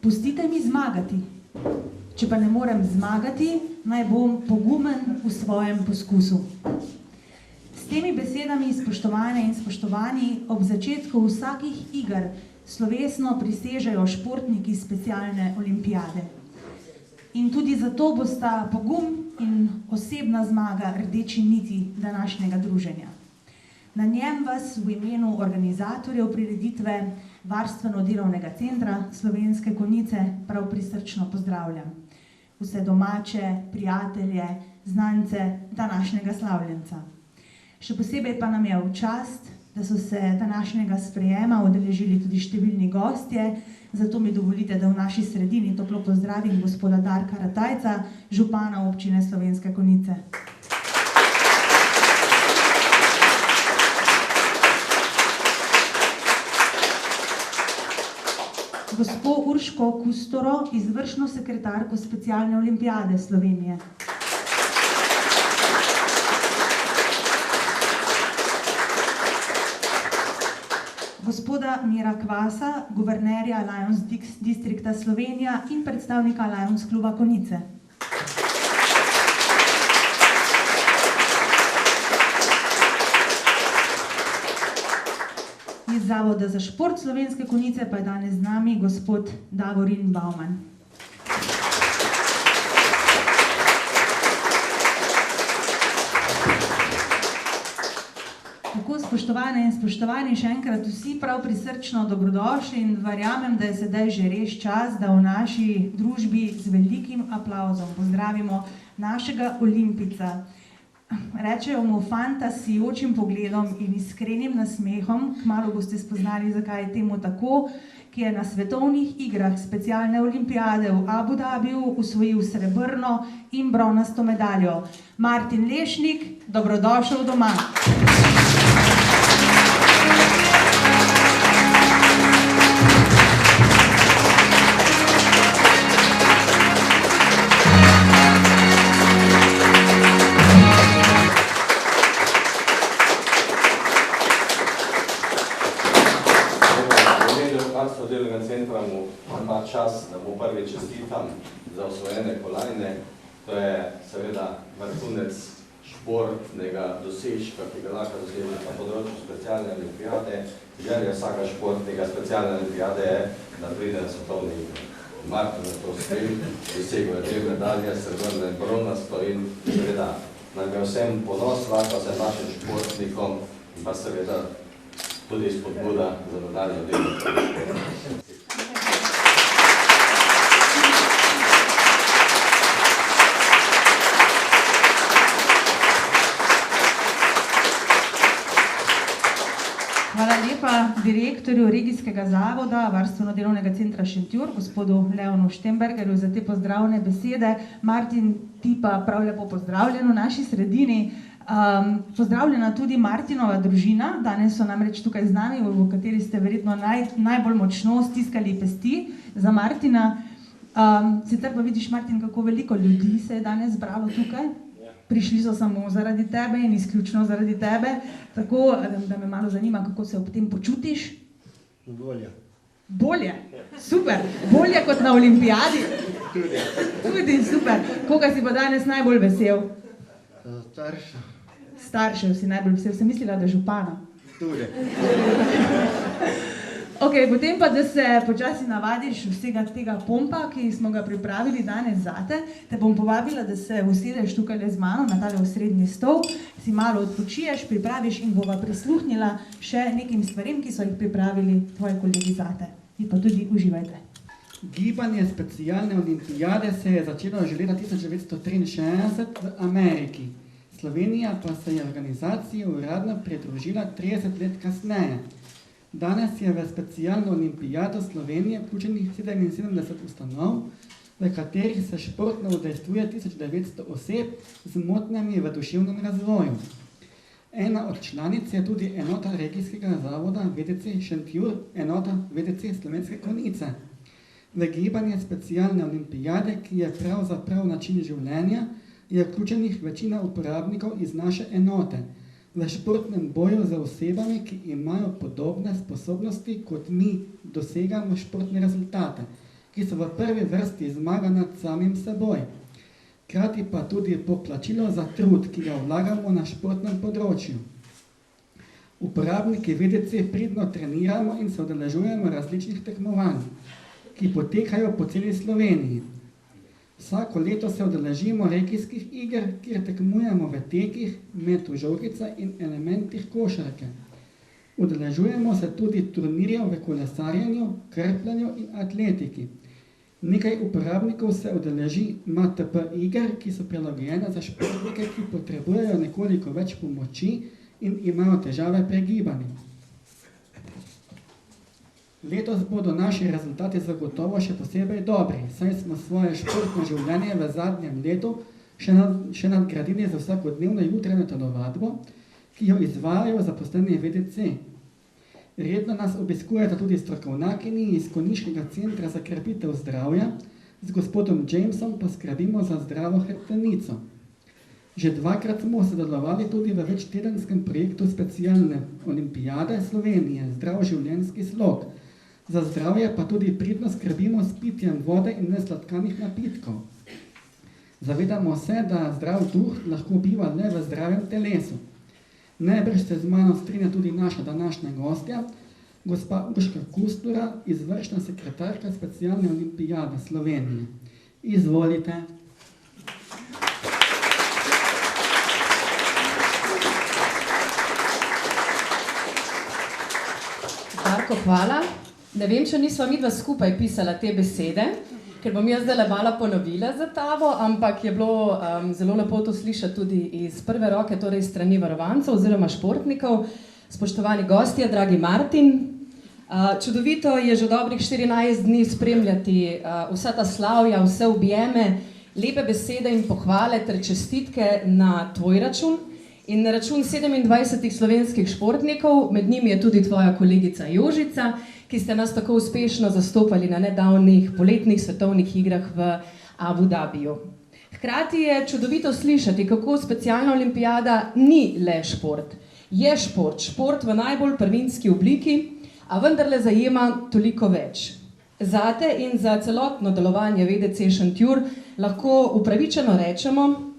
Pustite mi zmagati. Če pa ne morem zmagati, naj bom pogumen v svojem poskusu. S temi besedami, spoštovane in spoštovani, ob začetku vsakih iger slovesno prisežejo športniki specialne olimpijade. In tudi zato bosta pogum in osebna zmaga rdeči niti današnjega druženja. Na njem vas v imenu organizatorjev prireditve Varstveno-delovnega centra Slovenske Konjice prav prisrčno pozdravljam. Vse domače, prijatelje, znance današnjega slavljenca. Še posebej pa nam je v čast, da so se današnjega sprejema udeležili tudi številni gostje, zato mi dovolite, da v naši sredini toplo pozdravim gospoda Darka Ratajca, župana občine Slovenske Konjice. Gospo Urško Kustoro, izvršno sekretarko specialne olimpijade Slovenije. Gospoda Mira Kvasa, guvernerja Lions Distrikta Slovenija in predstavnika Lions kluba Konjice. Iz Zavoda za šport Slovenske Konjice pa je danes z nami gospod Davorin Bauman. Tako, spoštovane in spoštovani, še enkrat vsi prav prisrčno dobrodošli in verjamem, da je sedaj že res čas, da v naši družbi z velikim aplavzom pozdravimo našega Olimpijca. Rečejo mu fanta s sijočim pogledom in iskrenim nasmehom, kmalu boste spoznali, zakaj je temu tako, ki je na svetovnih igrah specialne olimpijade v Abu Dhabiju osvojil srebrno in bronasto medaljo. Martin Lešnik, dobrodošel doma. Delovnega centra mu ima čas, da mu prvi čestitam za osvojene kolajne. To je seveda vrhunec športnega dosežka, ki ga lahko doseže na področju specialne olimpijade. Želja vsaka športnega specialne olimpijade je, da pride na svetovne igre. Martin je to uspel, dosegel je 2 medalje, srebrno in bronasto in seveda nam je vsem ponos, lahko vsem našim športnikom in pa seveda tudi spodbuda za nadaljnje delo. Hvala lepa direktorju Regijskega zavoda Varstveno-delovnega centra Šentjur, gospodu Leonu Štembergerju za te pozdravne besede. Martin, ti pa prav lepo pozdravljen v naši sredini. Pozdravljena tudi Martinova družina, danes so namreč tukaj z nami, v kateri ste verjetno najbolj močno stiskali pesti za Martina. Sicer pa vidiš, Martin, kako veliko ljudi se je danes zbralo tukaj. Prišli so samo zaradi tebe in izključno zaradi tebe, tako da me malo zanima, kako se ob tem počutiš. Bolje. Bolje? Super. Bolje kot na olimpijadi? Tudi super. Koga si pa danes najbolj vesel? Starša. Staršev si najbolj vesel, sem mislila, da župana. Tudi. Ok, potem pa, da se počasi navadiš vsega tega pompa, ki smo ga pripravili danes zate, te bom povabila, da se usedeš tukaj z mano na tale osrednji stol, si malo odpočiješ, pripraviš in bova prisluhnila še nekim stvarem, ki so jih pripravili tvoji kolegi zate. Vi pa tudi uživajte. Gibanje specialne olimpijade se je začelo že leta 1963 v Ameriki. Slovenija pa se je organizaciji uradno pridružila 30 let kasneje. Danes je v specialno olimpijado Slovenije vključenih 77 ustanov, v katerih se športno udejstvuje 1900 oseb z motnjami v duševnem razvoju. Ena od članic je tudi enota Regijskega zavoda VTC Šentjur, enota VTC Slovenske Konjice. V gibanje specialne olimpijade, ki je pravzaprav način življenja, je vključenih večina uporabnikov iz naše enote. V športnem boju z osebami, ki imajo podobne sposobnosti, kot mi dosegamo športne rezultate. ki so v prvi vrsti zmaga nad samim seboj. Hkrati pa tudi poplačilo za trud, ki ga vlagamo na športnem področju. Uporabniki VDC pridno treniramo in se udeležujemo različnih tekmovanj, ki potekajo po celi Sloveniji. Vsako leto se udeležimo regijskih iger, kjer tekmujemo v tekih, metu žogica in elementih košarke. Udeležujemo se tudi turnirjev v kolesarjenju, krpljanju in atletiki. Nekaj uporabnikov se udeleži MTP iger, ki so prilagojene za športnike, ki potrebujejo nekoliko več pomoči in imajo težave pri gibanju. Letos bodo naši rezultati zagotovo še posebej dobri, saj smo svoje športno življenje v zadnjem letu še nadgradili za vsakodnevno jutranjo telovadbo, ki jo izvajajo zaposleni VDC. Redno nas obiskujeta tudi strokovnjakini iz Konjiškega centra za krepitev zdravja, z gospodom Jamesom pa skrbimo za zdravo hrbtenico. Že 2-krat smo sodelovali tudi v večtedenskem projektu specialne olimpijade Slovenije, Zdrav življenjski slog. Za zdravje pa tudi pridno skrbimo s pitjem vode in nesladkanih napitkov. Zavedamo se, da zdrav duh lahko biva le v zdravem telesu. Najbrž se z mano strinja tudi naša današnja gostja, gospa Urška Kustura, izvršna sekretarka specialne olimpijade Slovenije. Izvolite. Darko, hvala. Ne vem, če nisva midva skupaj pisala te besede, ker bom jaz zdaj malo ponovila za tabo, ampak je bilo zelo lepo to slišati tudi iz prve roke, torej strani varovancev oziroma športnikov. Spoštovani gostje, dragi Martin, čudovito je že dobrih 14 dni spremljati vsa ta slavja, vse objeme, lepe besede in pohvale ter čestitke na tvoj račun in na račun 27 slovenskih športnikov, med njimi je tudi tvoja kolegica Jožica, ki ste nas tako uspešno zastopali na nedavnih poletnih svetovnih igrah v Abu Dhabiju. Hkrati je čudovito slišati, kako specialna olimpijada ni le šport. Je šport, šport v najbolj prvinski obliki, a vendarle zajema toliko več. Zate in za celotno delovanje VDC Šentjur lahko upravičeno rečemo,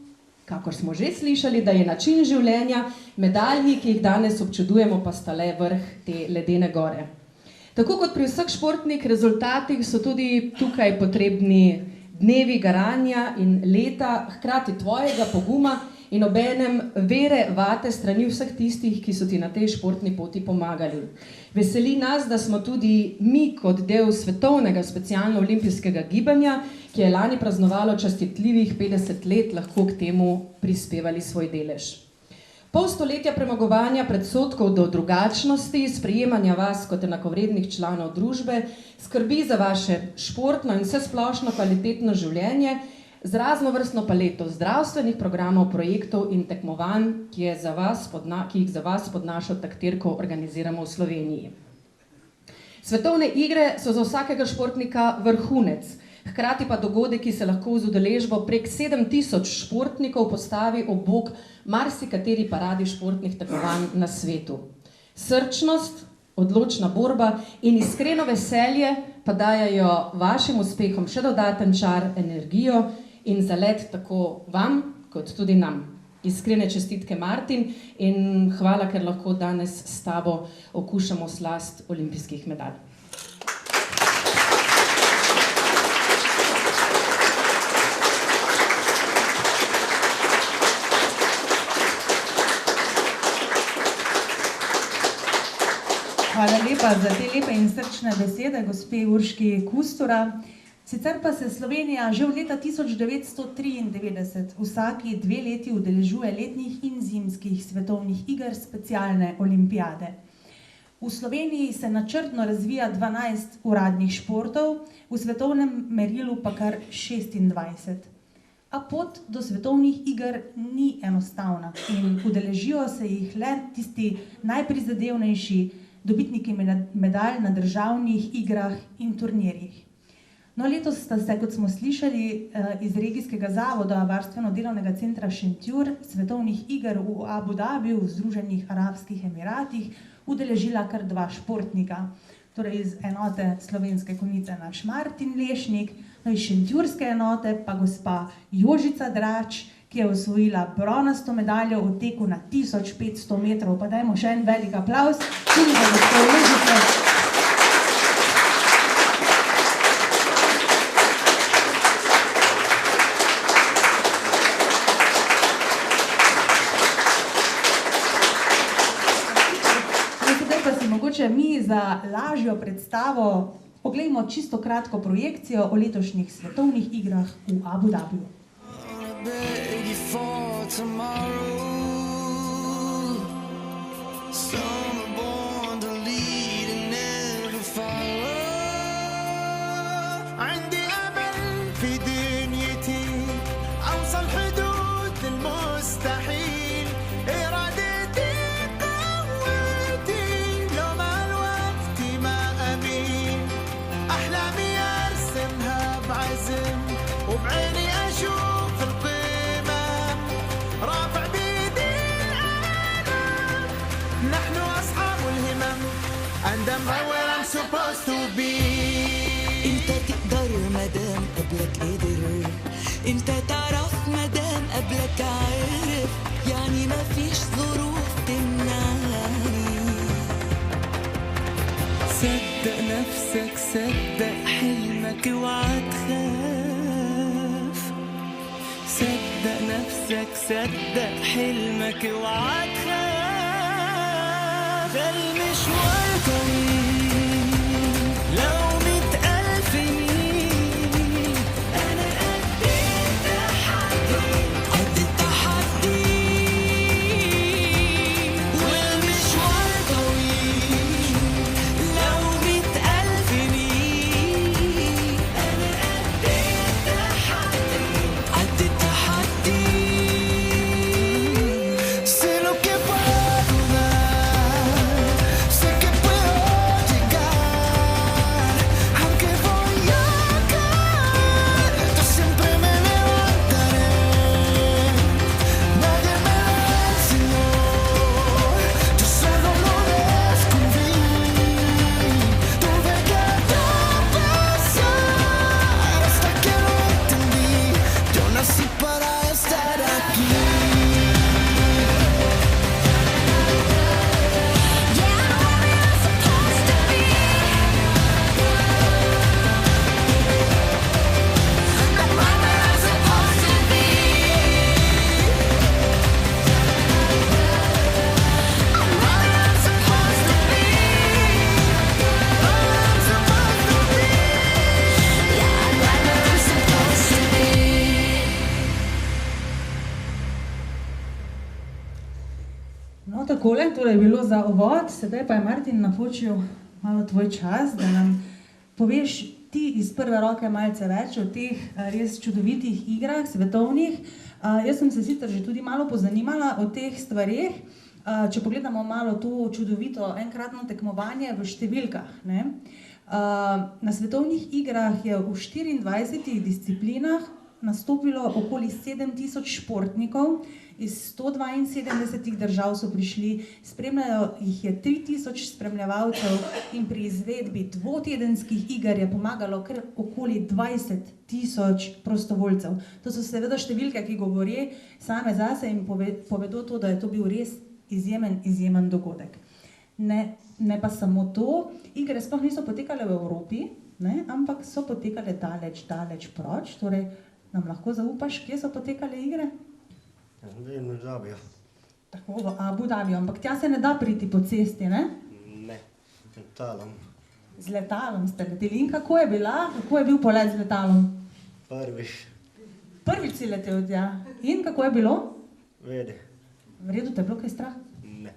kakor smo že slišali, da je način življenja, medalji, ki jih danes občudujemo, pa sta le vrh te ledene gore. Tako kot pri vseh športnih rezultatih so tudi tukaj potrebni dnevi garanja in leta, hkrati tvojega poguma in obenem vere vate strani vseh tistih, ki so ti na tej športni poti pomagali. Veseli nas, da smo tudi mi kot del svetovnega specialno-olimpijskega gibanja, ki je lani praznovalo častitljivih 50 let, lahko k temu prispevali svoj delež. Pol stoletja premagovanja predsodkov do drugačnosti, sprejemanja vas kot enakovrednih članov družbe, skrbi za vaše športno in vsesplošno kvalitetno življenje z raznovrstno paleto zdravstvenih programov, projektov in tekmovanj, ki jih za vas pod našo taktirko organiziramo v Sloveniji. Svetovne igre so za vsakega športnika vrhunec, hkrati pa dogodek, ki se lahko z udeležbo prek 7000 športnikov postavi ob bok marsikateri paradi športnih tekmovanj na svetu. Srčnost, odločna borba in iskreno veselje pa dajajo vašim uspehom še dodaten čar, energijo in zalet tako vam, kot tudi nam. Iskrene čestitke, Martin, in hvala, ker lahko danes s tabo okušamo slast olimpijskih medalj. Hvala lepa za te lepe in srčne besede, gospe Urški Kustura. Sicer pa se Slovenija že od leta 1993 vsaki 2 leti udeležuje letnih in zimskih svetovnih iger specialne olimpijade. V Sloveniji se načrtno razvija 12 uradnih športov, v svetovnem merilu pa kar 26. A pot do svetovnih iger ni enostavna in udeležijo se jih le tisti najprizadevnejši dobitniki medalj na državnih igrah in turnirjih. No, letos sta se, kot smo slišali, iz Regijskega zavoda Varstveno-delovnega centra Šentjur svetovnih iger v Abu Dhabiju v Združenih arabskih emiratih udeležila kar 2 športnika. torej iz enote Slovenske Konjice naš Martin Lešnik, no iz šentjurske enote pa gospa Jožica Drač, ki je osvojila bronasto medaljo v teku na 1500 metrov. Pa dajmo še en velik aplavz tudi za gospo Jožico. Mogoče mi za lažjo predstavo poglejmo čisto kratko projekcijo o letošnjih svetovnih igrah v Abu Dhabiju. انت تقدر مدام قبلك قدر، انت تعرف مدام قبلك عارف، يعني ما فيش ظروف تمنعني. صدق نفسك صدق حلمك اوعى تخاف، صدق نفسك صدق حلمك اوعى تخاف. المشوار طويل لو 100,000 ميل، أنا قد التحدي قد التحدي، والمشوار طويل لو 100,000 ميل، أنا قد التحدي قد التحدي. Sé lo que puedo dar, sé que puedo llegar, aunque voy a caer, yo siempre me levantaré. Nadie me lo enseñó, yo solo lo descubrí. Tuve que pasar hasta que lo entendí. Yo nací para estar aquí. No, takole, torej je bilo za uvod, sedaj pa je Martin napočil malo tvoj čas, da nam poveš ti iz prve roke malce več o teh res čudovitih igrah svetovnih. Jaz sem se sicer že tudi malo pozanimala o teh stvareh, če pogledamo malo to čudovito enkratno tekmovanje v številkah, ne. Na svetovnih igrah je v 24 disciplinah nastopilo okoli 7,000 športnikov, iz 172 držav so prišli, spremljajo jih je 3,000 spremljevalcev in pri izvedbi dvotedenskih iger je pomagalo kar okoli 20,000 prostovoljcev. To so seveda številke, ki govori same zase in povedo to, da je to bil res izjemen dogodek. Ne pa samo to, igre sploh niso potekale v Evropi, ne, ampak so potekale daleč proč, torej nam lahko zaupaš, kje so potekale igre? V Abu Dhabiju. Tako, v Abu Dhabiju, ampak tja se ne da priti po cesti, ne? Ne, z letalom. Z letalom ste leteli. In kako je bil polet z letalom? Prvič si letel tja. In kako je bilo? Vede. V redu, te je bilo kaj strah? Ne.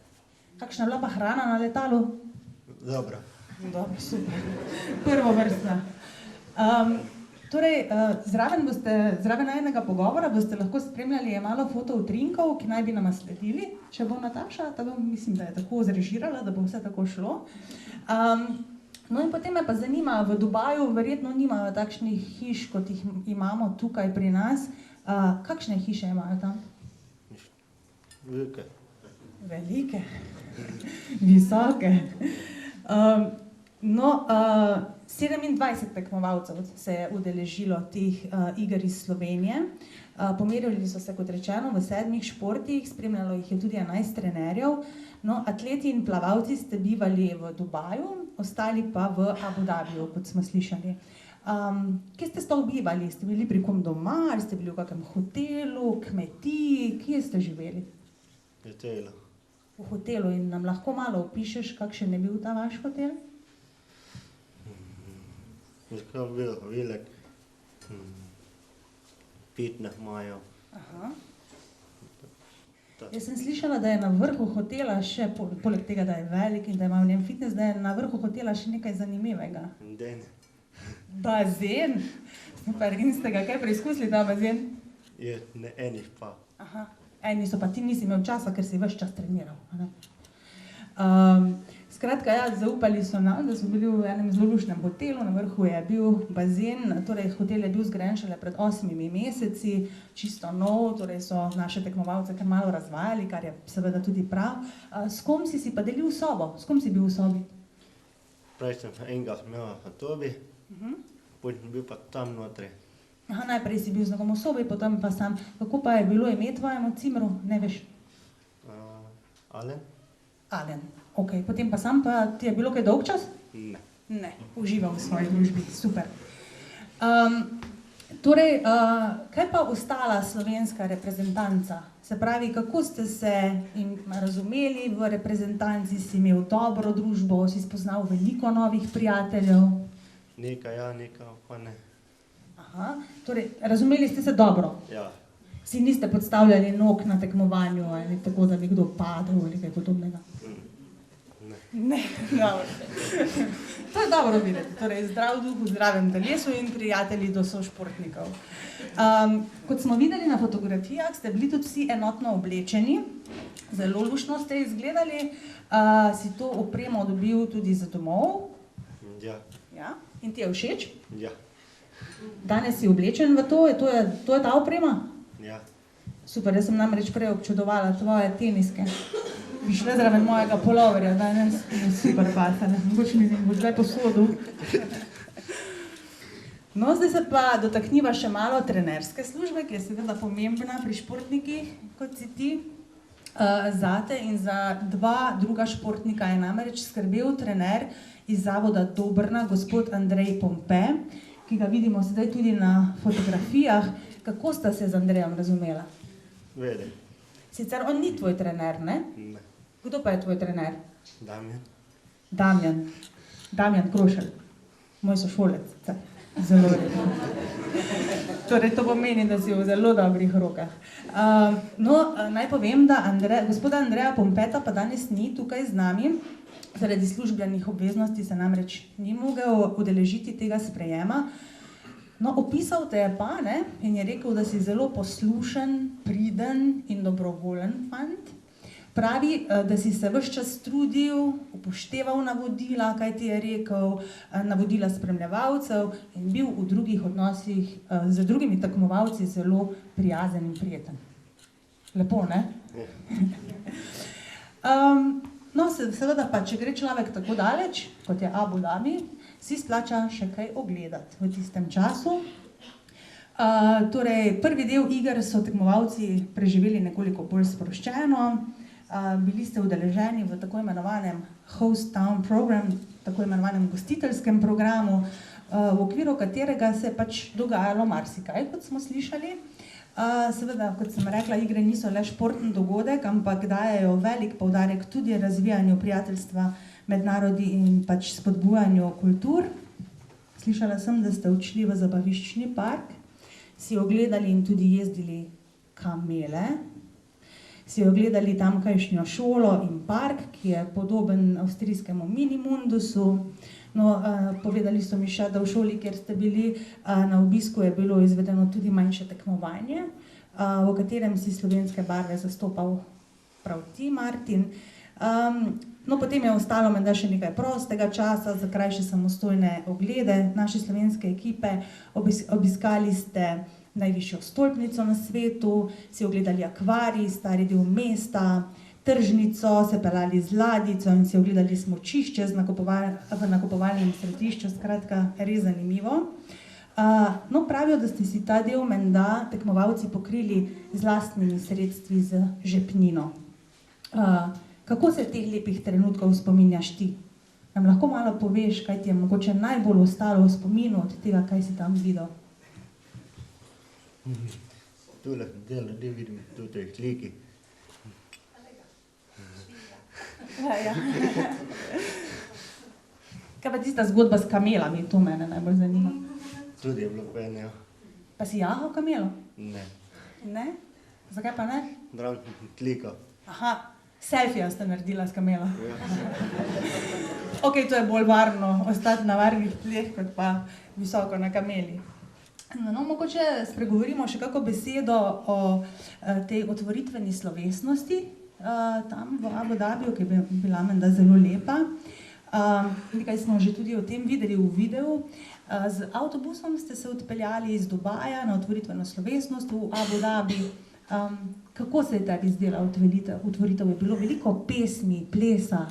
Kakšna je bila pa hrana na letalu? Dobro. Dobro, super. Prvovrstna. Torej, zraven najnega pogovora boste lahko spremljali malo fotoutrinkov, ki naj bi nama sledili, če bo Nataša, mislim, da je tako zrežirala, da bo vse tako šlo. No in potem me pa zanima, v Dubaju verjetno nimajo takšnih hiš, kot jih imamo tukaj pri nas. Kakšne hiše imajo tam? Velike. Velike. Visoke. No, 27 tekmovalcev se je udeležilo teh iger iz Slovenije. Pomerili so se, kot rečeno, v 7 športih, spremljalo jih je tudi 11 trenerjev. No, atleti in plavalci ste bivali v Dubaju, ostali pa v Abu Dhabiju, kot smo slišali. Kje ste sploh bivali? Ste bili pri kom doma, ali ste bili v kakem hotelu, kmetiji, kje ste živeli? Hotelu. V hotelu, in nam lahko malo opišeš, kakšen je bil ta vaš hotel? Tako bil velik. Fitness imajo. Aha. Jaz sem slišala, da je na vrhu hotela še, poleg tega, da je velik in da ima v njem fitness, da je na vrhu hotela še nekaj zanimivega. Den Bazen? Super, in ste ga kaj preizkusili, ta bazen? je ne enih pa. Aha. Eni so pa, ti nisi imel časa, ker si ves čas treniral. a ne? Skratka, ja, zaupali so nam, da so bili v enem zelo luštnem hotelu, na vrhu je bil bazen, torej hotel je bil zgrajen šele pred 8 meseci, čisto nov, torej so naše tekmovalce kar malo razvajali, kar je seveda tudi prav. S kom si pa delil sobo? S kom si bil v sobi? Prej sem enega imel v sobi, potem sem bil pa tam notri. Aha, najprej si bil z nekom v sobi, potem pa sam. Kako pa je bilo ime tvojemu cimru? Ne veš? Alen? Alen. Ok, potem pa sam, pa ti je bilo kaj dolg čas? Ne. Ne, užival v svoji družbi, super. Torej, kaj pa ostala slovenska reprezentanca? Se pravi, kako ste se razumeli v reprezentanci, si imel dobro družbo, si spoznal veliko novih prijateljev? Nekaj ja, nekaj pa ne. Aha, torej, razumeli ste se dobro? Ja. Si niste podstavljali nog na tekmovanju ali tako, da bi kdo padel ali kaj podobnega? Ne, dobro. To je dobro videti, torej zdrav duh v zdravem telesu in prijatelji do sošportnikov. Kot smo videli na fotografijah, ste bili tudi vsi enotno oblečeni, zelo luštno ste izgledali, si to opremo dobil tudi za domov? Ja. Ja? In ti je všeč? Ja. Danes si oblečen v to, to je ta oprema? Ja. Super, jaz sem namreč prej občudovala tvoje teniske. Bi šle zraven mojega poloverja danes, super pasane, mogoče mi boš zdaj posodil. No, zdaj se pa dotakniva še malo trenerske službe, ki je seveda pomembna pri športnikih, kot si ti. Zate in za 2 druga športnika je namreč skrbel trener iz zavoda Dobrna, gospod Andrej Pompe, ki ga vidimo sedaj tudi na fotografijah. Kako sta se z Andrejem razumela? Vede. Sicer on ni tvoj trener, ne? Ne. Kdo pa je tvoj trener? Damjan. Damjan Krošelj, moj sošolec. Zelo redo. Torej, to pomeni, da si v zelo dobrih rokah. Naj povem, da gospoda Andreja Pompeta pa danes ni tukaj z nami, zaradi službenih obveznosti se namreč ni mogel udeležiti tega sprejema. No, opisal te je pa, ne, in je rekel, da si zelo poslušen, priden in dobrovoljen fant. Pravi, da si se ves čas trudil, upošteval navodila, kaj ti je rekel, navodila spremljevalcev in bil v drugih odnosih z drugimi tekmovalci zelo prijazen in prijeten. Lepo, ne? No, seveda pa, če gre človek tako daleč, kot je Abu Dhabi, si splača še kaj ogledati v tistem času. Torej, prvi del iger so tekmovalci preživeli nekoliko bolj sproščeno. Bili ste udeleženi v tako imenovanem Host Town Program, tako imenovanem gostiteljskem programu, v okviru katerega se je pač dogajalo marsikaj, kot smo slišali. Seveda, kot sem rekla, igre niso le športni dogodek, ampak dajejo velik poudarek tudi razvijanju prijateljstva med narodi in pač spodbujanju kultur. Slišala sem, da ste odšli v zabaviščni park, si ogledali in tudi jezdili kamele, si ogledali tamkajšnjo šolo in park, ki je podoben avstrijskemu Minimundusu. No, povedali so mi še, da v šoli, kjer ste bili na obisku, je bilo izvedeno tudi manjše tekmovanje, v katerem si slovenske barve zastopal prav ti, Martin. No, potem je ostalo menda še nekaj prostega časa za krajše samostojne oglede naše slovenske ekipe. Obiskali ste najvišjo stolpnico na svetu, si ogledali akvarij, stari del mesta, tržnico, se pelali z ladjico in si ogledali smučišče v nakupovalnem središču, skratka, res zanimivo. No, pravijo, da ste si ta del menda tekmovalci pokrili z lastnimi sredstvi, z žepnino. Kako se teh lepih trenutkov spominjaš ti? Nam lahko malo poveš, kaj ti je mogoče najbolj ostalo v spominu od tega, kaj si tam videl? Tule del ljudi vidim, tu teh sliki. Ja. Kaj pa tista zgodba s kamelami, to mene najbolj zanima. Tudi je bilo fajn, ja. Pa si jahal kamelo? Ne. Ne? Zakaj pa ne? Drav slika. Aha, selfija ste naredila s kamelo. Ok, to je bolj varno, ostati na varnih tleh, kot pa visoko na kameli. No, mogoče spregovorimo še kako besedo o tej otvoritveni slovesnosti tam v Abu Dhabiju, ki je bila menda zelo lepa. Nekaj smo že tudi o tem videli v videu. Z avtobusom ste se odpeljali iz Dubaja na otvoritveno slovesnost v Abu Dhabi. Kako se je tebi zdela otvoritev? Je bilo veliko pesmi, plesa?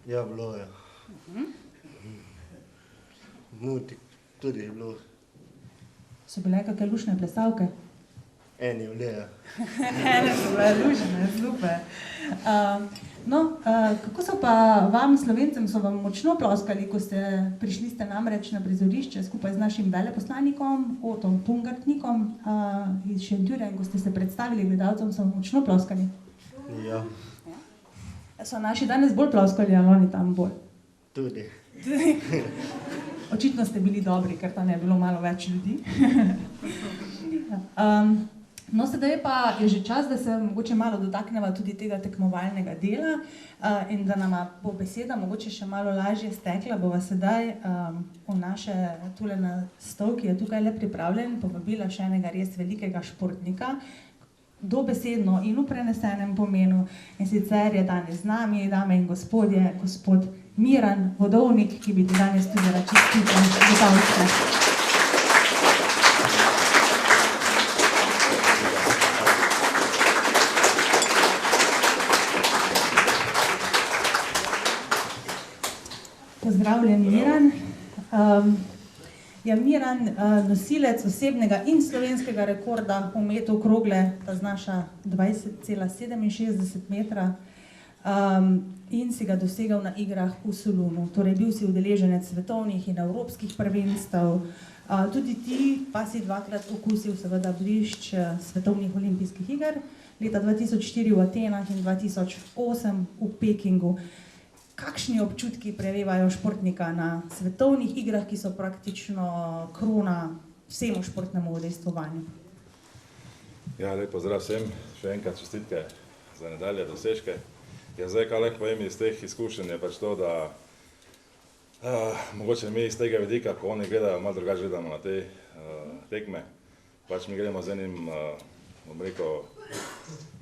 Ja, bilo je. Tudi je bilo. So bile kakšne lušne plesalke? Eni vleja. Ene so bile lušne, super. Kako so pa vam, Slovencem, so vam močno ploskali, ko prišli ste namreč na prizorišče skupaj z našim veleposlanikom, Otom Pungartnikom iz Šentjurja, in ko ste se predstavili gledalcem, so vam močno ploskali? Ja. So naši danes bolj ploskali, ali oni tam bolj? Tudi. Očitno ste bili dobri, ker tam je bilo malo več ljudi. No, sedaj pa je že čas, da se mogoče malo dotakneva tudi tega tekmovalnega dela in da nama bo beseda mogoče še malo lažje stekla, bova sedaj v naše tule na stol, ki je tukaj le pripravljen, povabila še enega res velikega športnika, dobesedno in v prenesenem pomenu, in sicer je danes z nami, dame in gospodje, gospod Miran Vodovnik, ki bi ti danes tudi rad čestital. Pozdravljen, Miran. Je Miran nosilec osebnega in slovenskega rekorda v metu krogle, ta znaša 20,67 metra, in si ga dosegal na igrah v Solunu. Torej, bil si udeleženec svetovnih in evropskih prvenstev, tudi ti pa si dvakrat okusil seveda blišč svetovnih olimpijskih iger, leta 2004 v Atenah in 2008 v Pekingu. Kakšni občutki prevevajo športnika na svetovnih igrah, ki so praktično krona vsemu športnemu udejstvovanju? Ja, lep pozdrav vsem, še enkrat čestitke za nadalje dosežke. Ja, zdaj, kaj lahko povem iz teh izkušenj, je pač to, da mogoče mi iz tega vidika, ko oni gledajo, malo drugače gledamo na te tekme. Pač mi gremo z enim, bom rekel,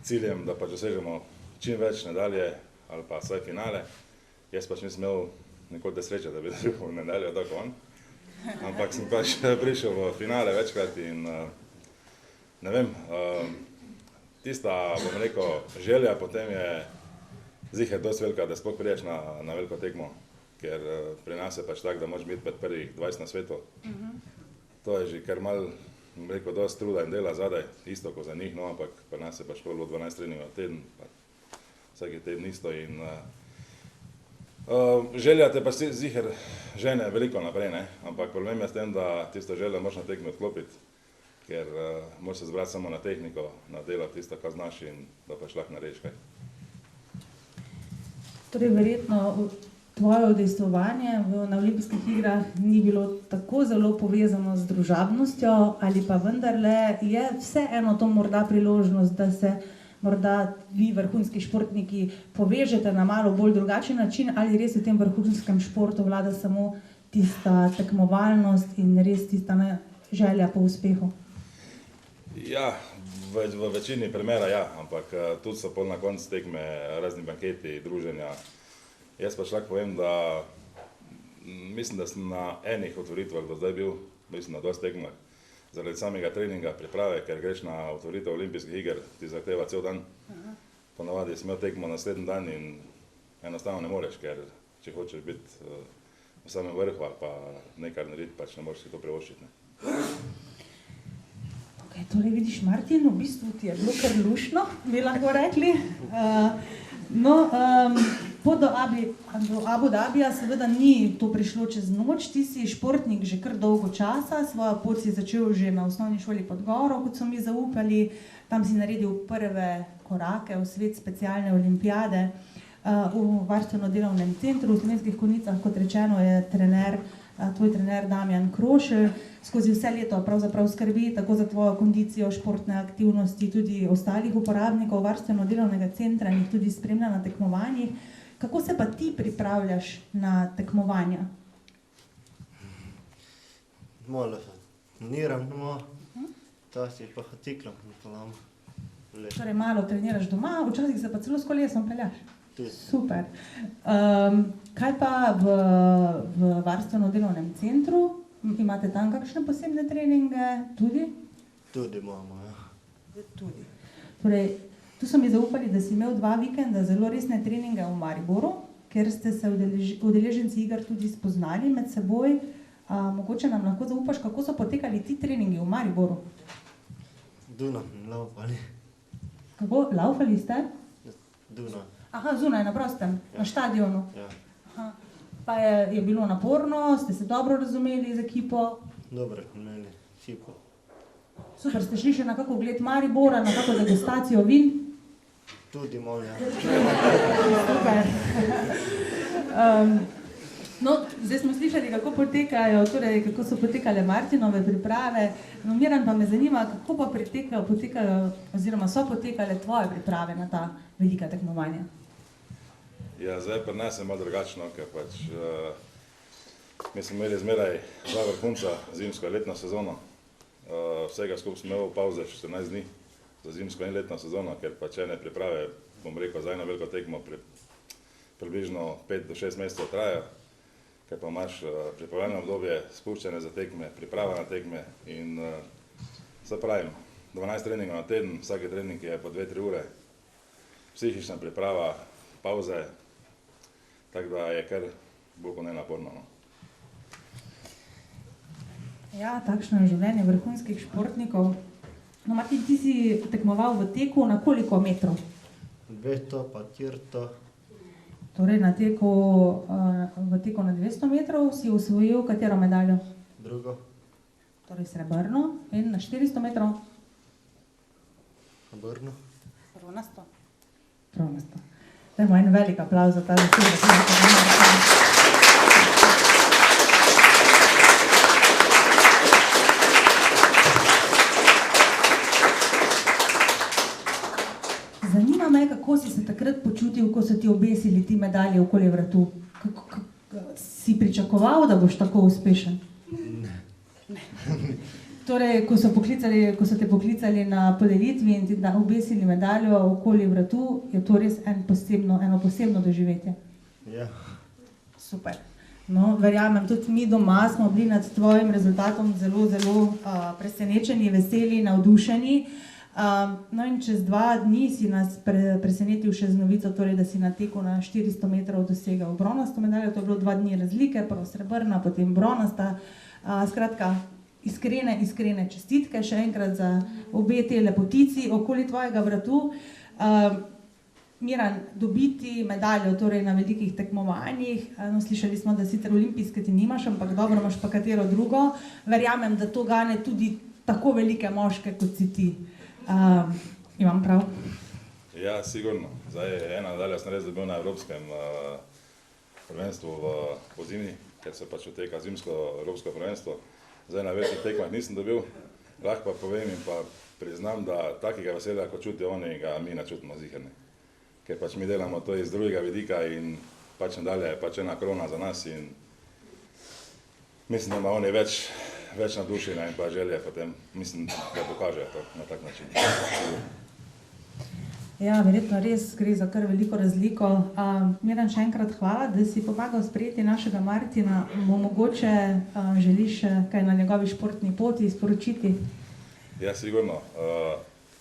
ciljem, da pač dosežemo čim več nadalje ali pa vsaj finale. Jaz pač nisem imel nikoli sreče, da bi dobil medaljo tako on, ampak sem pač prišel v finale večkrat in ne vem, tista, bom rekel, želja potem je ziher dosti velika, da sploh prideš na veliko tekmo, ker pri nas je pač tako, da moraš biti med prvih 20 na svetu. To je že kar malo, bom rekel, dosti truda in dela zadaj, isto kot za njih, no, ampak pri nas je pač bilo 12 treningov teden, vsaki teden isto in želja te pa ziher žene veliko naprej, ne? Ampak problem je s tem, da tisto željo moraš na tekmi odklopiti, ker moraš se zbrati samo na tehniko, na delo tisto, kar znaš in da pač lahko narediš kaj. Torej, verjetno tvoje udejstvovanje na olimpijskih igrah ni bilo tako zelo povezano z družabnostjo, ali pa vendarle je vseeno to morda priložnost, da se morda vi, vrhunski športniki, povežete na malo bolj drugačen način, ali res v tem vrhunskem športu vlada samo tista tekmovalnost in res tista želja po uspehu? Ja, v večini primera ja, ampak tudi so pol na koncu tekme razni banketi, druženja. Jaz pač lahko povem, da mislim, da sem na enih otvoritvah do zdaj bil, mislim na dosti tekmah, zaradi samega treninga, priprave, ker greš na otvoritev olimpijskih iger, ti zahteva cel dan. ponavadi si imel tekmo naslednji dan in enostavno ne moreš, ker če hočeš biti v samem vrhu ali pa nekaj narediti, pač ne moreš si to privoščiti. Okay, torej vidiš, Martin, v bistvu ti je bilo kar luštno, bi lahko rekli. Pot do Abu Dhabija seveda ni to prišlo čez noč, ti si športnik že kar dolgo časa, svojo pot si začel že na osnovni šoli pod Goro, kot so mi zaupali, tam si naredil prve korake v svet specialne olimpijade. V varstveno-delovnem centru v Slovenskih Konjicah, kot rečeno, je tvoj trener Damjan Krošelj, skozi vse leto pravzaprav skrbi tako za tvojo kondicijo, športne aktivnosti, tudi ostalih uporabnikov varstveno-delovnega centra in jih tudi spremlja na tekmovanjih. Kako se pa ti pripravljaš na tekmovanja? Malo se treniram doma, včasih pa hociklom pelam. Torej malo treniraš doma, včasih se pa celo s kolesom peljaš. Super. Kaj pa v varstveno-delovnem centru? Imate tam kakšne posebne treninge tudi? Tudi imamo, ja. Tudi. Torej, tu so mi zaupali, da si imel 2 vikenda zelo resne treninge v Mariboru, ker ste se udeleženci iger tudi spoznali med seboj. Mogoče nam lahko zaupaš, kako so potekali ti treningi v Mariboru? Dunaj, laufali. Kako? Laufali ste? Dunaj. Aha, zunaj, na prostem, ja. Na štadionu. Ja. Aha. Pa je bilo naporno, ste se dobro razumeli z ekipo? Dobro, imeli ekipo. Super, ste šli še na kako ogled Maribora, na kako degustacijo vin? Tudi malo, ja. Super. Zdaj smo slišali, kako so potekale Martinove priprave. Miran, pa me zanima, kako pa potekajo oziroma so potekale tvoje priprave na ta velika tekmovanja? Ja, zdaj pri nas je malo drugačno, ker pač mi smo imeli zmeraj 2 vrhunca, zimsko in letno sezono. Vsega skupaj smo imeli pauze 14 dni za zimsko in letno sezono, ker pač ene priprave, bom rekel, za eno veliko tekmo približno 5 do 6 mesecev traja, ker pa imaš pripravljeno obdobje, spuščanje za tekme, priprava na tekme in se pravim, 12 treningov na teden, vsake trening je po 2-3 ure, psihična priprava, pauze, tako da je kar bolj kot nenaporno. Ja, takšno je življenje vrhunskih športnikov. No, Martin, ti si tekmoval v teku na koliko metrov? 200 pa 400. Torej v teku na 200 metrov si osvojil katero medaljo? Drugo. Torej srebrno. In na 400 metrov? Srebrno. Bronasto. Dajmo en velik aplavz za ta vesel. Zanima me, kako si se takrat počutil, ko so ti obesili ti medalje okoli vratu. Si pričakoval, da boš tako uspešen? Ne. Torej, ko so te poklicali na podelitvi in ti obesili medaljo okoli vratu, je to res eno posebno doživetje? Ja. Super. No, verjamem, tudi mi doma smo bili nad tvojim rezultatom zelo, zelo presenečeni, veseli, navdušeni. No in čez 2 dni si nas presenetil še z novico, torej, da si na teku na 400 metrov dosegal bronasto medaljo. To je bilo 2 dni razlike, prvo srebrna, potem bronasta. Skratka, iskrene čestitke še enkrat za obe te lepotici okoli tvojega vratu. Miran, dobiti medaljo torej na velikih tekmovanjih, no, slišali smo, da sicer olimpijske ti nimaš, ampak dobro imaš pa katero drugo. Verjamem, da to gane tudi tako velike moške, kot si ti. Imam prav? Ja, sigurno. Zdaj ena medalja sem res dobil na evropskem prvenstvu v pozimi, ker se pač oteka zimsko evropsko prvenstvo. Zdaj na velikih tekmah nisem dobil, lahko pa povem in pa priznam, da takega veselja, kot čutijo oni, ga mi ne čutimo ziher. Ker pač mi delamo to iz drugega vidika in pač nadalje je pač ena krona za nas in mislim, da ima oni več navdušenja in pa želje potem, mislim, da pokažejo to na tak način. Ja, verjetno res gre za kar veliko razliko. Miran, še enkrat hvala, da si pomagal sprejeti našega Martina. Mogoče želiš kaj na njegovi športni poti sporočiti? Ja, sigurno.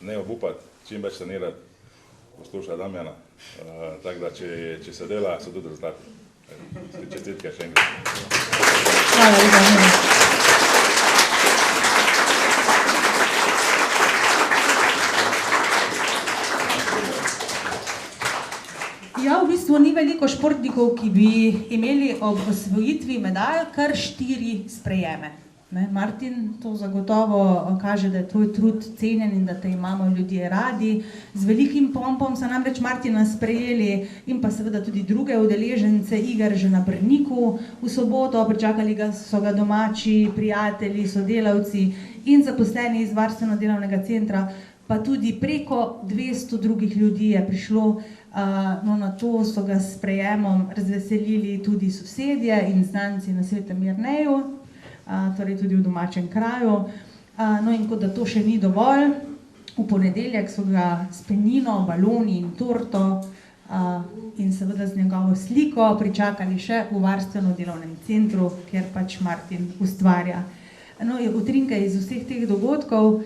Ne obupati, čim več trenirati, posluša Damjana. Tako da, če se dela, so tudi rezultati. Čestitke še enkrat. Hvala lepa. Ja, v bistvu ni veliko športnikov, ki bi imeli ob osvojitvi medalj kar 4 sprejeme. Ne, Martin, to zagotovo kaže, da je tvoj trud cenjen in da te imamo ljudje radi. Z velikim pompom so namreč Martina sprejeli in pa seveda tudi druge udeležence iger že na Brniku v soboto. Pričakali so ga domači, prijatelji, sodelavci in zaposleni iz varstveno-delovnega centra, pa tudi preko 200 drugih ljudi je prišlo. No, na to so ga s sprejemom razveselili tudi sosedje in znanci na Svetem Jerneju, torej tudi v domačem kraju. No in kot da to še ni dovolj, v ponedeljek so ga s penino, baloni in torto in seveda z njegovo sliko pričakali še v varstveno-delovnem centru, kjer pač Martin ustvarja. No, utrinke iz vseh teh dogodkov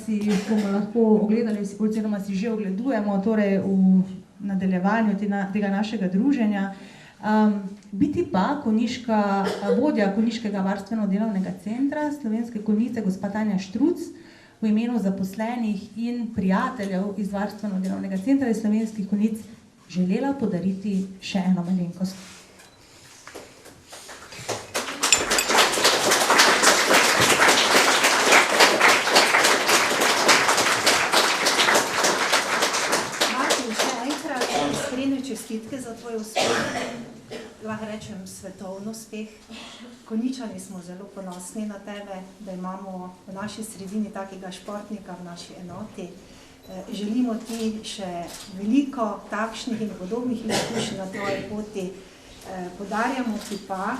si bomo lahko ogledali, oziroma si že ogledujemo torej v nadaljevanju tega našega druženja. Biti pa vodja Konjiškega varstveno-delovnega centra Slovenske Konjice, gospa Tanja Štruc, v imenu zaposlenih in prijateljev iz varstveno-delovnega centra iz Slovenskih Konjic želela podariti še eno malenkost. Čestitke za tvoj uspeh, lahko rečem svetovni uspeh. Konjičani smo zelo ponosni na tebe, da imamo v naši sredini takega športnika v naši enoti. Želimo ti še veliko takšnih in podobnih izkušenj na tvoji poti. Podarjamo ti pa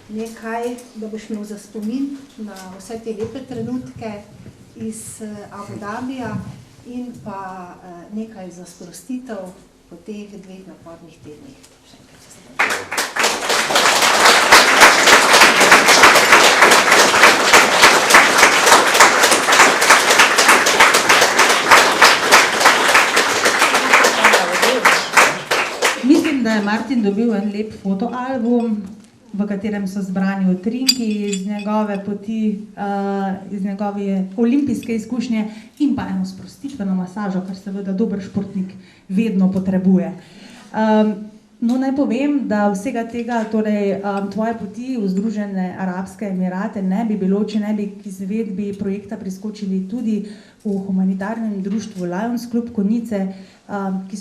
nekaj, da boš imel za spomin na vse te lepe trenutke iz Abu Dhabija in pa nekaj za sprostitev po teh 2 napornih tednih. Še enkrat čestitam. Mislim, da je Martin dobil en lep fotoalbum, v katerem so zbrani utrinki iz njegove poti, iz njegove olimpijske izkušnje in pa eno sprostitveno masažo, kar seveda dober športnik vedno potrebuje. No, naj povem, da vsega tega, torej tvoje poti v Združene arabske emirate ne bi bilo, če ne bi k izvedbi projekta priskočili tudi v humanitarnem društvu Lions Club Konjice, kjer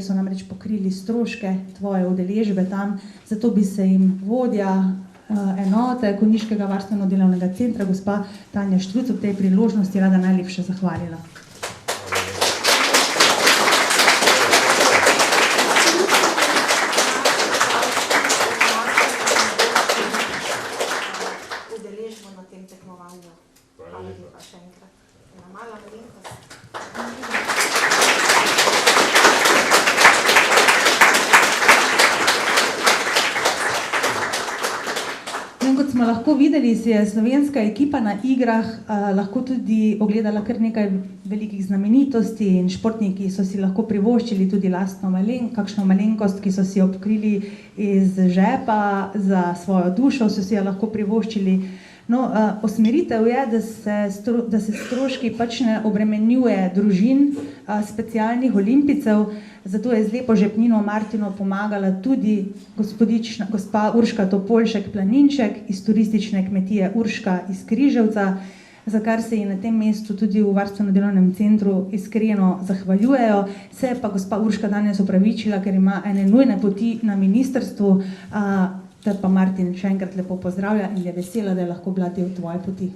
so namreč pokrili stroške tvoje udeležbe tam. Zato bi se jim vodja enote Konjiškega varstveno-delovnega centra, gospa Tanja Štruc, ob tej priložnosti rada najlepše zahvalila. Lahko videli, si je slovenska ekipa na igrah lahko tudi ogledala kar nekaj velikih znamenitosti in športniki so si lahko privoščili tudi kakšno malenkost, ki so si jo pokrili iz žepa za svojo dušo, so si jo lahko privoščili. No, usmeritev je, da se stroški pač ne obremenjuje družin specialnih olimpijcev, zato je z lepo žepnino Martinu pomagala tudi gospa Urška Topolšek-Planinšek iz turistične kmetije Urška iz Križevca, za kar se ji na tem mestu tudi v varstveno-delovnem centru iskreno zahvaljujejo. Se je pa gospa Urška danes opravičila, ker ima ene nujne poti na ministrstvu, te pa Martin še enkrat lepo pozdravlja in je vesela, da je lahko bila del tvoje poti.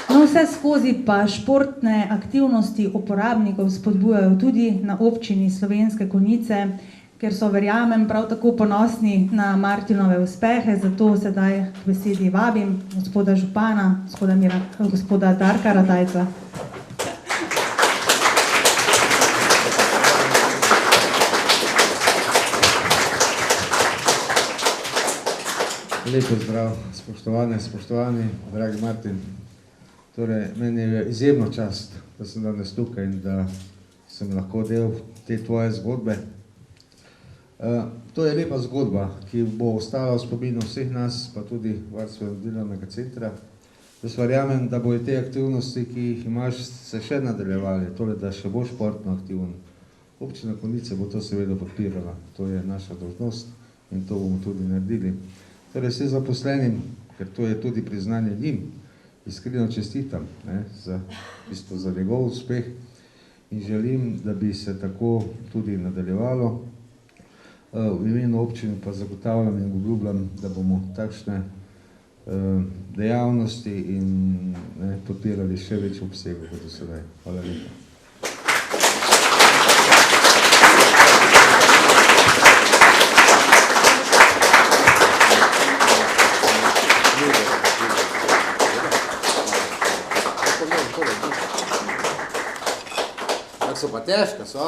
No, vse skozi pa športne aktivnosti uporabnikov spodbujajo tudi na občini Slovenske Konjice, ker so, verjamem, prav tako ponosni na Martinove uspehe, zato sedaj k besedi vabim gospoda župana, gospoda Darka Ratajca. Lepo zdrav, spoštovani, dragi Martin. Torej, meni je izjemno čast, da sem danes tukaj in da sem lahko del te tvoje zgodbe. To je lepa zgodba, ki bo ostala v spominu vseh nas, pa tudi Varstvenega delovnega centra. Jaz verjamem, da bojo te aktivnosti, ki jih imaš, se še nadaljevali, torej da še bo športno aktiven. Občina Konjice bo to seveda podpirala, to je naša dolžnost in to bomo tudi naredili. Torej vse zaposlenim, ker to je tudi priznanje njim, iskreno čestitam za njegov uspeh in želim, da bi se tako tudi nadaljevalo. V imenu občine pa zagotavljam in obljubljam, da bomo takšne dejavnosti in podpirali še več obsegov kot do sedaj. Hvala lepa. Tako so pa težke, so?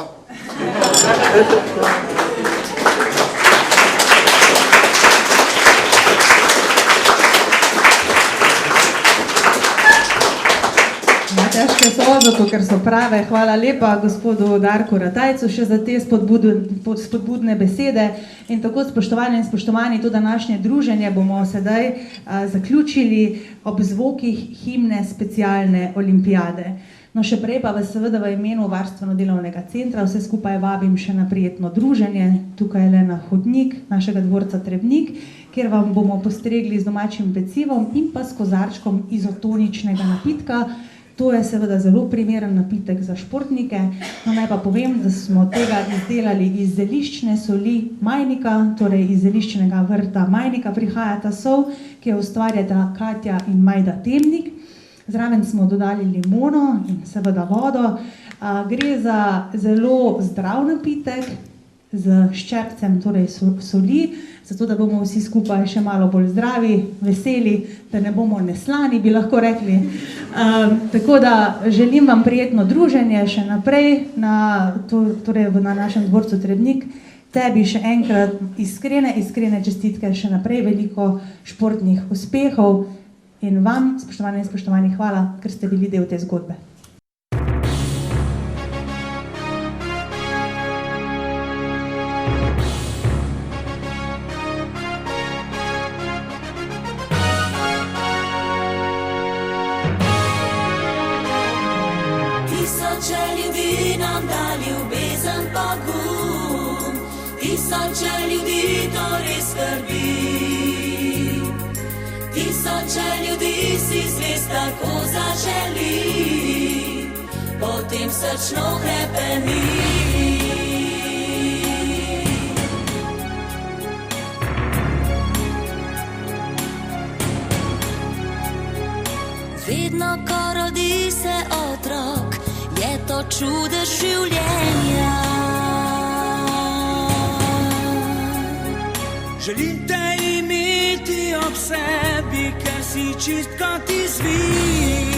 Težke so, zato ker so prave. Hvala lepa gospodu Darku Ratajcu še za te spodbudne besede. In tako, spoštovani in spoštovani, to današnje druženje bomo sedaj zaključili ob zvokih himne specialne olimpijade. No, še prej pa vas seveda v imenu Varstveno-delovnega centra vse skupaj vabim še na prijetno druženje. Tukaj je le na hodnik našega dvorca Trebnik, kjer vam bomo postregli z domačim pecivom in pa s kozarčkom izotoničnega napitka. To je seveda zelo primeren napitek za športnike. No, naj pa povem, da smo tega izdelali iz zeliščne soli Majnika, torej iz zeliščnega vrta Majnika prihaja ta sol, ki jo ustvarjata Katja in Majda Temnik. Zraven smo dodali limono in seveda vodo. Gre za zelo zdrav napitek z ščepcem, torej soli, zato da bomo vsi skupaj še malo bolj zdravi, veseli, da ne bomo neslani, bi lahko rekli. Tako da želim vam prijetno druženje še naprej na našem dvorcu Trebnik. Tebi še enkrat iskrene čestitke, še naprej veliko športnih uspehov in vam, spoštovane in spoštovani, hvala, ker ste bili del te zgodbe. Tisoče ljudi to res skrbi, tisoče ljudi si zvest tako zaželi, potem srčno hrepeni. Vedno, ko rodi se otrok, je to čudež življenja. Želim te imeti ob sebi, ker si čist kot izvir.